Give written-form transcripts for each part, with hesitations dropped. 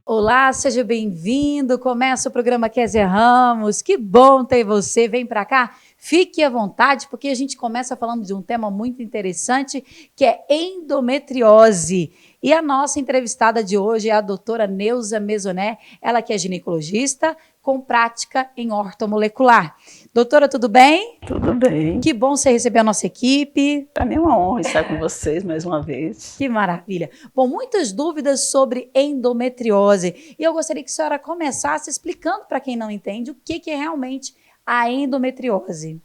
Olá, seja bem-vindo. Começa o programa Kézia Ramos. Que bom ter você. Vem para cá. Fique à vontade, porque a gente começa falando de um tema muito interessante, que é endometriose. E a nossa entrevistada de hoje é a doutora Neuza Mesoné, ela que é ginecologista com prática em ortomolecular. Doutora, tudo bem? Tudo bem. Que bom você receber a nossa equipe. Para mim é uma honra estar com vocês mais uma vez. Que maravilha. Bom, muitas dúvidas sobre endometriose. E eu gostaria que a senhora começasse explicando para quem não entende o que é realmente a endometriose.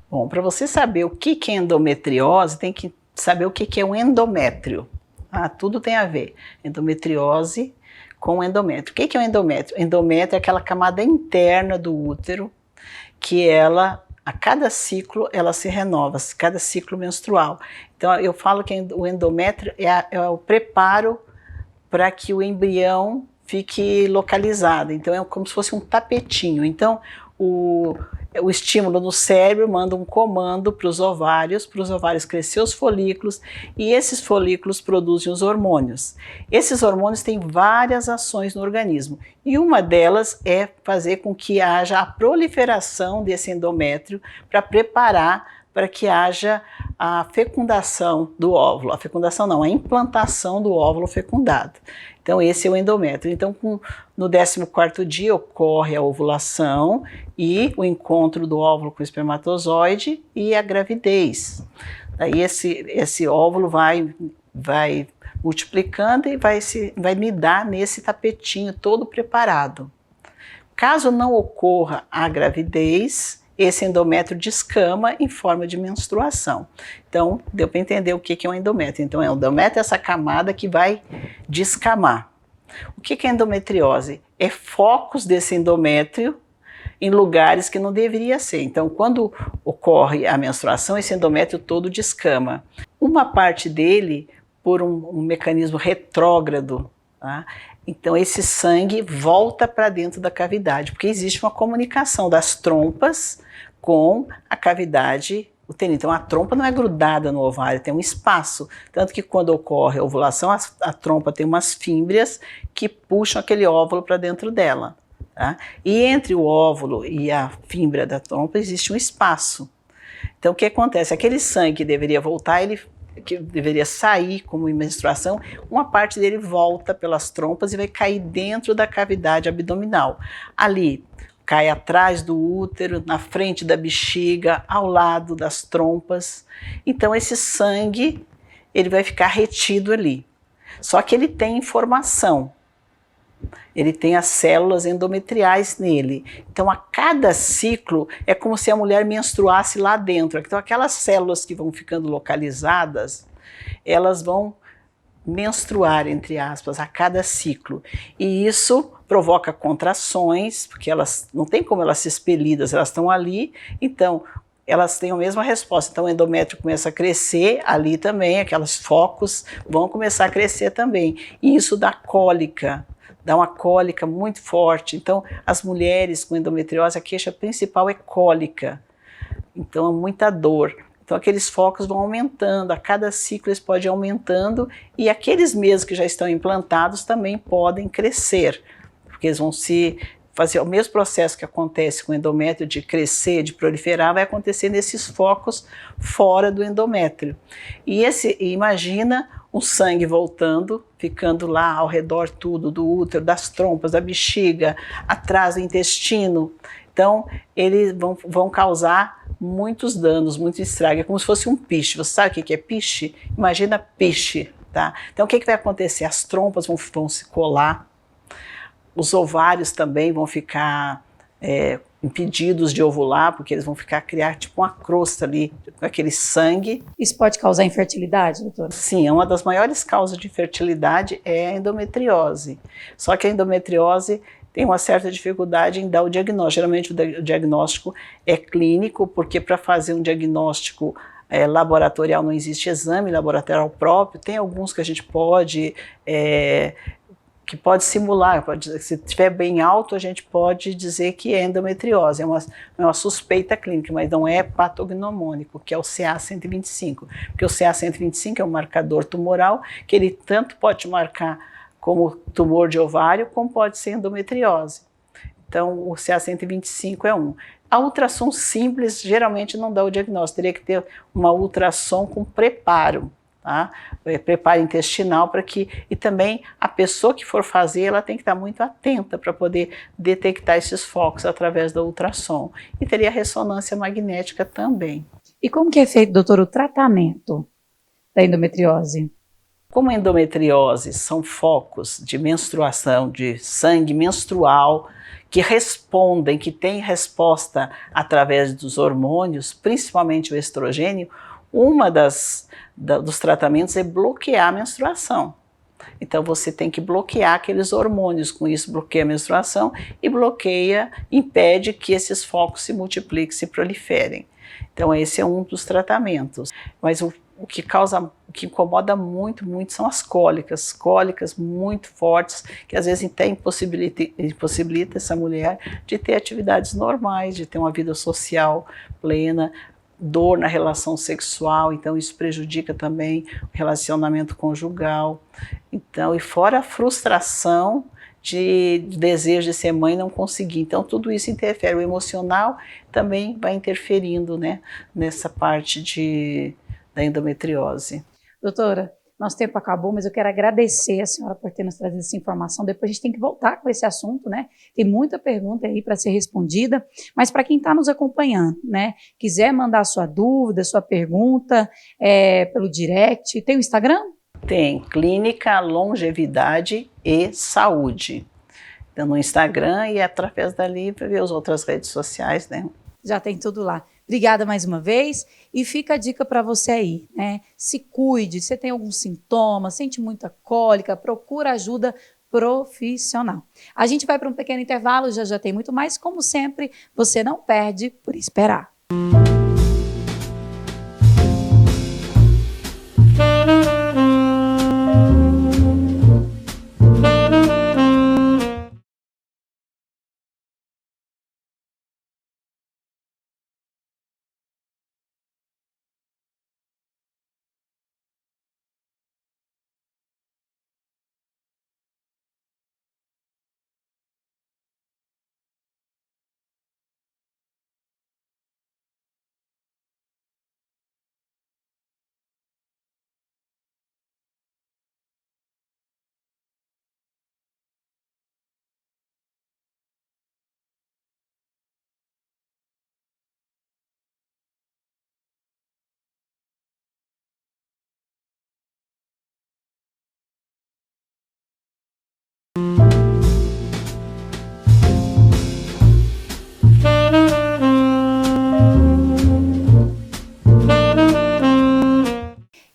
Bom, para você saber o que é endometriose, tem que saber o que é o endométrio. Tudo tem a ver. Endometriose com endométrio. O que é o endométrio? Endométrio é aquela camada interna do útero que ela, a cada ciclo, ela se renova, cada ciclo menstrual. Então eu falo que o endométrio é o preparo para que o embrião fique localizado. Então é como se fosse um tapetinho. Então o estímulo no cérebro manda um comando para os ovários crescer os folículos, e esses folículos produzem os hormônios. Esses hormônios têm várias ações no organismo, e uma delas é fazer com que haja a proliferação desse endométrio para preparar para que haja a fecundação do óvulo. A fecundação não, a implantação do óvulo fecundado. Então esse é o endométrio. Então no 14º dia ocorre a ovulação e o encontro do óvulo com o espermatozoide e a gravidez. Daí esse óvulo vai multiplicando e vai nidar nesse tapetinho todo preparado. Caso não ocorra a gravidez, esse endométrio descama em forma de menstruação. Então, deu para entender o que é um endométrio. Então, o endométrio é essa camada que vai descamar. O que é endometriose? É focos desse endométrio em lugares que não deveria ser. Então, quando ocorre a menstruação, esse endométrio todo descama. Uma parte dele, por um mecanismo retrógrado, tá? Então esse sangue volta para dentro da cavidade, porque existe uma comunicação das trompas com a cavidade uterina. Então a trompa não é grudada no ovário, tem um espaço. Tanto que quando ocorre a ovulação, a trompa tem umas fímbrias que puxam aquele óvulo para dentro dela. Tá? E entre o óvulo e a fímbria da trompa existe um espaço. Então o que acontece? Aquele sangue que deveria voltar, que deveria sair como em menstruação, uma parte dele volta pelas trompas e vai cair dentro da cavidade abdominal. Ali, cai atrás do útero, na frente da bexiga, ao lado das trompas. Então esse sangue, ele vai ficar retido ali. Só que ele tem informação. Ele tem as células endometriais nele. Então, a cada ciclo, é como se a mulher menstruasse lá dentro. Então, aquelas células que vão ficando localizadas, elas vão menstruar, entre aspas, a cada ciclo. E isso provoca contrações, porque elas não tem como elas ser expelidas, elas estão ali, então elas têm a mesma resposta. Então o endométrio começa a crescer ali também, aqueles focos vão começar a crescer também. E isso dá cólica. Dá uma cólica muito forte. Então, as mulheres com endometriose, a queixa principal é cólica. Então, é muita dor. Então, aqueles focos vão aumentando. A cada ciclo eles podem ir aumentando. E aqueles mesmos que já estão implantados também podem crescer. Porque eles vão se fazer o mesmo processo que acontece com o endométrio de crescer, de proliferar, vai acontecer nesses focos fora do endométrio. E imagina o sangue voltando, ficando lá ao redor tudo, do útero, das trompas, da bexiga, atrás do intestino. Então, eles vão causar muitos danos, muito estrago. É como se fosse um piche. Você sabe o que é piche? Imagina piche, tá? Então, o que vai acontecer? As trompas vão se colar, os ovários também vão ficar impedidos de ovular, porque eles vão criar tipo uma crosta ali, com aquele sangue. Isso pode causar infertilidade, doutora? Sim, uma das maiores causas de infertilidade é a endometriose. Só que a endometriose tem uma certa dificuldade em dar o diagnóstico. Geralmente o diagnóstico é clínico, porque para fazer um diagnóstico laboratorial não existe exame laboratorial próprio. Tem alguns que a gente pode que pode simular, se estiver bem alto, a gente pode dizer que é endometriose, é uma suspeita clínica, mas não é patognomônico, que é o CA-125, porque o CA-125 é um marcador tumoral, que ele tanto pode marcar como tumor de ovário, como pode ser endometriose. Então, o CA-125 é um. A ultrassom simples geralmente não dá o diagnóstico, teria que ter uma ultrassom com preparo. Tá? Preparo intestinal para que, e também a pessoa que for fazer, ela tem que estar muito atenta para poder detectar esses focos através da ultrassom. E teria ressonância magnética também. E como que é feito, doutor, o tratamento da endometriose? Como a endometriose são focos de menstruação, de sangue menstrual, que respondem, que têm resposta através dos hormônios, principalmente o estrogênio, dos tratamentos é bloquear a menstruação. Então você tem que bloquear aqueles hormônios, com isso bloqueia a menstruação e impede que esses focos se multipliquem, se proliferem. Então esse é um dos tratamentos. Mas o que incomoda muito são as cólicas muito fortes, que às vezes até impossibilita essa mulher de ter atividades normais, de ter uma vida social plena, dor na relação sexual, então isso prejudica também o relacionamento conjugal. Então, e fora a frustração de desejo de ser mãe e não conseguir. Então, tudo isso interfere. O emocional também vai interferindo, né, nessa parte da endometriose. Doutora, nosso tempo acabou, mas eu quero agradecer a senhora por ter nos trazido essa informação. Depois a gente tem que voltar com esse assunto, né? Tem muita pergunta aí para ser respondida, mas para quem está nos acompanhando, né? Quiser mandar sua dúvida, sua pergunta pelo direct, tem o Instagram? Tem, Clínica Longevidade e Saúde. Então, no Instagram e através dali para ver as outras redes sociais, né? Já tem tudo lá. Obrigada mais uma vez e fica a dica para você aí, né? Se cuide, se tem algum sintoma, sente muita cólica, procura ajuda profissional. A gente vai para um pequeno intervalo, já tem muito mais, como sempre, você não perde por esperar.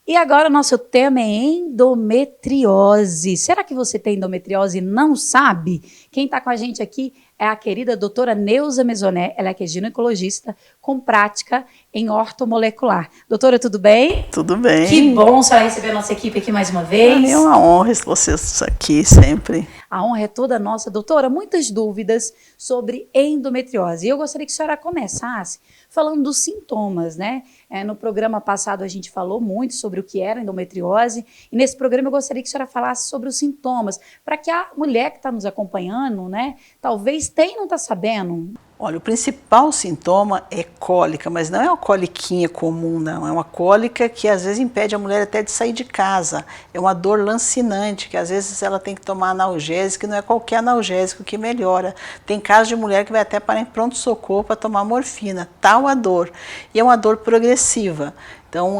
E agora o nosso tema é endometriose. Será que você tem endometriose e não sabe? Quem está com a gente aqui é a querida doutora Neuza Mesoné. Ela é ginecologista com prática em ortomolecular. Doutora, tudo bem? Tudo bem. Que bom a senhora receber a nossa equipe aqui mais uma vez. É uma honra vocês aqui sempre. A honra é toda nossa. Doutora, muitas dúvidas sobre endometriose. E eu gostaria que a senhora começasse falando dos sintomas, né? No programa passado a gente falou muito sobre o que era endometriose e nesse programa eu gostaria que a senhora falasse sobre os sintomas, para que a mulher que está nos acompanhando, né, talvez tenha e não está sabendo. Olha, o principal sintoma é cólica, mas não é uma coliquinha comum, não. É uma cólica que às vezes impede a mulher até de sair de casa. É uma dor lancinante, que às vezes ela tem que tomar analgésico, e não é qualquer analgésico que melhora. Tem casos de mulher que vai até parar em pronto-socorro para tomar morfina, tal a dor. E é uma dor progressiva. Então,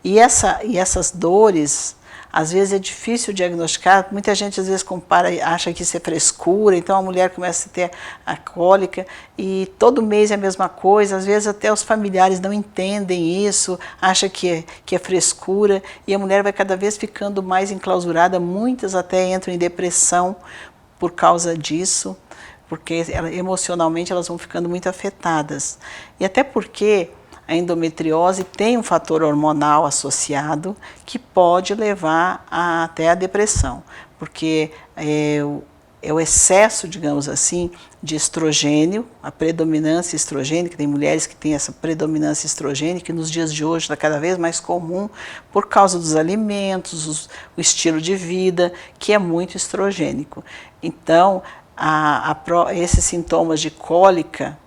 e essas dores, às vezes é difícil diagnosticar, muita gente às vezes compara e acha que isso é frescura, então a mulher começa a ter a cólica e todo mês é a mesma coisa, às vezes até os familiares não entendem isso, acham que é frescura e a mulher vai cada vez ficando mais enclausurada, muitas até entram em depressão por causa disso, porque emocionalmente elas vão ficando muito afetadas. E até porque a endometriose tem um fator hormonal associado que pode levar até a depressão, porque é o excesso, digamos assim, de estrogênio, a predominância estrogênica. Tem mulheres que têm essa predominância estrogênica, que nos dias de hoje está cada vez mais comum por causa dos alimentos, o estilo de vida, que é muito estrogênico. Então, esses sintomas de cólica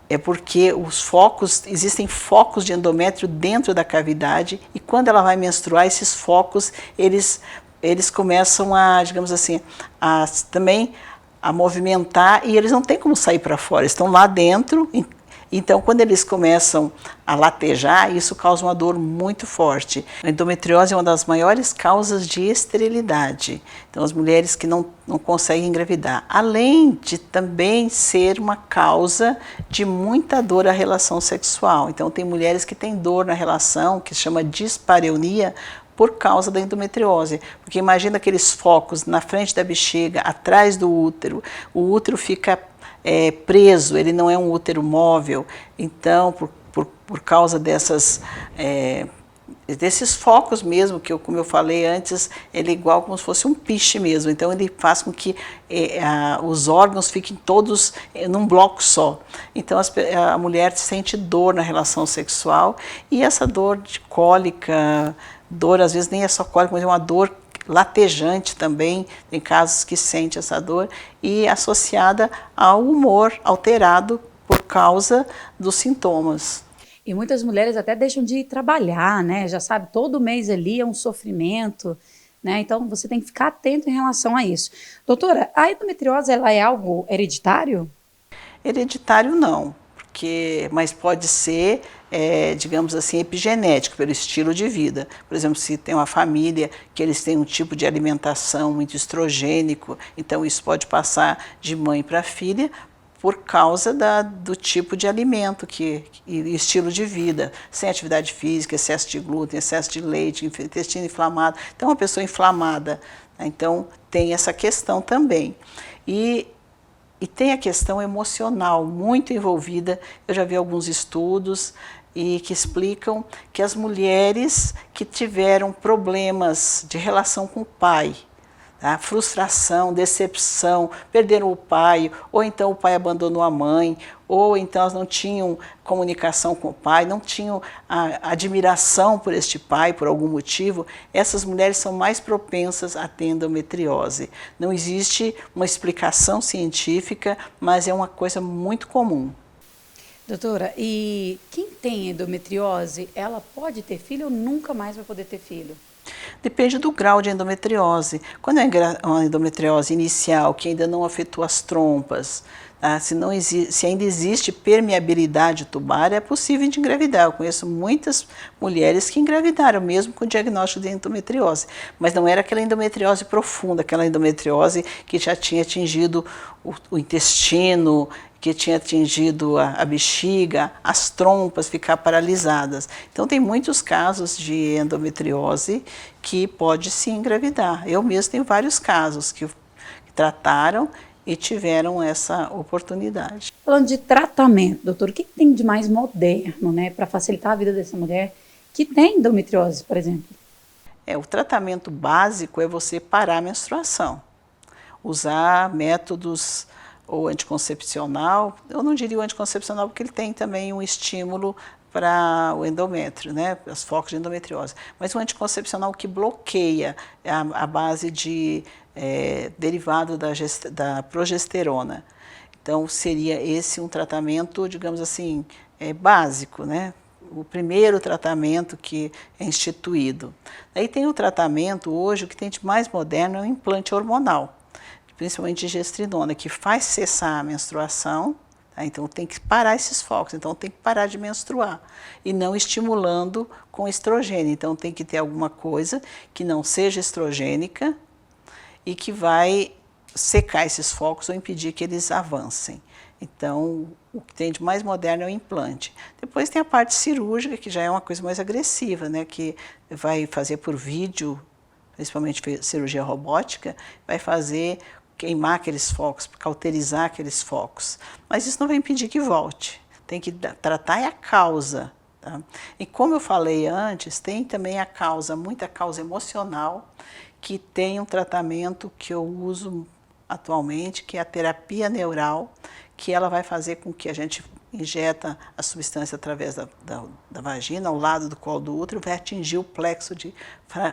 é porque existem focos de endométrio dentro da cavidade, e quando ela vai menstruar, esses focos, eles começam a, digamos assim, também a movimentar, e eles não têm como sair para fora, estão lá dentro. Então, quando eles começam a latejar, isso causa uma dor muito forte. A endometriose é uma das maiores causas de esterilidade. Então, as mulheres que não conseguem engravidar, além de também ser uma causa de muita dor à relação sexual. Então, tem mulheres que têm dor na relação, que se chama dispareunia, por causa da endometriose. Porque imagina aqueles focos na frente da bexiga, atrás do útero, o útero fica preso, ele não é um útero móvel. Então, por causa desses focos mesmo, como eu falei antes, ele é igual como se fosse um piche mesmo. Então, ele faz com que os órgãos fiquem todos num bloco só. Então, a mulher sente dor na relação sexual, e essa dor de cólica, dor às vezes nem é só cólica, mas é uma dor latejante também, tem casos que sente essa dor, e associada ao humor alterado por causa dos sintomas. E muitas mulheres até deixam de ir trabalhar, né? Já sabe, todo mês ali é um sofrimento, né? Então você tem que ficar atento em relação a isso. Doutora, a endometriose, ela é algo hereditário? Hereditário não, mas pode ser, digamos assim, epigenético, pelo estilo de vida. Por exemplo, se tem uma família que eles têm um tipo de alimentação muito estrogênico, então isso pode passar de mãe para filha por causa do tipo de alimento e estilo de vida, sem atividade física, excesso de glúten, excesso de leite, intestino inflamado. Então, uma pessoa inflamada, né? Então tem essa questão também. E tem a questão emocional muito envolvida. Eu já vi alguns estudos que explicam que as mulheres que tiveram problemas de relação com o pai, tá? Frustração, decepção, perderam o pai, ou então o pai abandonou a mãe, ou então elas não tinham comunicação com o pai, não tinham admiração por este pai, por algum motivo, essas mulheres são mais propensas a ter endometriose. Não existe uma explicação científica, mas é uma coisa muito comum. Doutora, e quem tem endometriose, ela pode ter filho ou nunca mais vai poder ter filho? Depende do grau de endometriose. Quando é uma endometriose inicial, que ainda não afetou as trompas, tá? Se ainda existe permeabilidade tubar, é possível de engravidar. Eu conheço muitas mulheres que engravidaram, mesmo com o diagnóstico de endometriose. Mas não era aquela endometriose profunda, aquela endometriose que já tinha atingido o intestino, que tinha atingido a bexiga, as trompas, ficar paralisadas. Então, tem muitos casos de endometriose que pode se engravidar. Eu mesmo tenho vários casos que trataram e tiveram essa oportunidade. Falando de tratamento, doutor, o que tem de mais moderno, né, para facilitar a vida dessa mulher que tem endometriose, por exemplo? O tratamento básico é você parar a menstruação, usar métodos ou anticoncepcional. Eu não diria o anticoncepcional porque ele tem também um estímulo para o endométrio, né, os focos de endometriose, mas um anticoncepcional que bloqueia a base de derivado da progesterona. Então seria esse um tratamento, digamos assim, básico, né? O primeiro tratamento que é instituído. Aí tem o tratamento hoje, o que tem de mais moderno é o implante hormonal, principalmente de gestrinona, que faz cessar a menstruação, tá? Então tem que parar esses focos, então tem que parar de menstruar, e não estimulando com estrogênio. Então tem que ter alguma coisa que não seja estrogênica e que vai secar esses focos ou impedir que eles avancem. Então, o que tem de mais moderno é o implante. Depois tem a parte cirúrgica, que já é uma coisa mais agressiva, né, que vai fazer por vídeo, principalmente cirurgia robótica, vai fazer queimar aqueles focos, cauterizar aqueles focos. Mas isso não vai impedir que volte. Tem que tratar a causa. Tá? E como eu falei antes, tem também muita causa emocional, que tem um tratamento que eu uso atualmente, que é a terapia neural, que ela vai fazer com que a gente injeta a substância através da vagina, ao lado do colo do útero, vai atingir o plexo de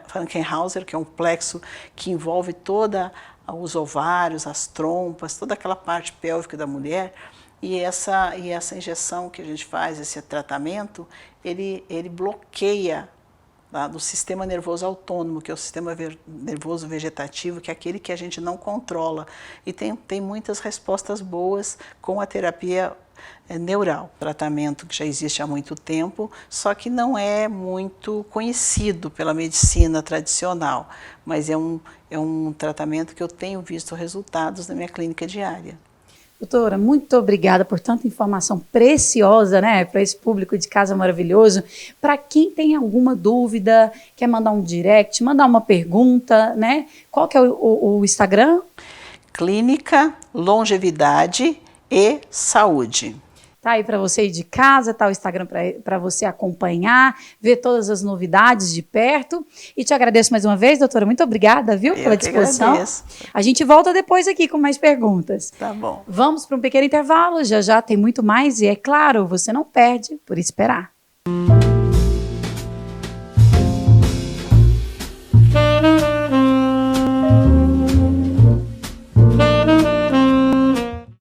Frankenhauser, que é um plexo que envolve toda os ovários, as trompas, toda aquela parte pélvica da mulher. E essa injeção que a gente faz, esse tratamento, ele bloqueia do sistema nervoso autônomo, que é o sistema nervoso vegetativo, que é aquele que a gente não controla. E tem muitas respostas boas com a terapia neural, tratamento que já existe há muito tempo, só que não é muito conhecido pela medicina tradicional, mas é um tratamento que eu tenho visto resultados na minha clínica diária. Doutora, muito obrigada por tanta informação preciosa, né, para esse público de casa maravilhoso. Para quem tem alguma dúvida, quer mandar um direct, mandar uma pergunta, né? Qual que é o Instagram? Clínica Longevidade e Saúde. Tá aí para você ir de casa, tá o Instagram para você acompanhar, ver todas as novidades de perto. E te agradeço mais uma vez, doutora. Muito obrigada, viu, pela disposição. Agradeço. A gente volta depois aqui com mais perguntas. Tá bom. Vamos para um pequeno intervalo, já já tem muito mais. E é claro, você não perde por esperar.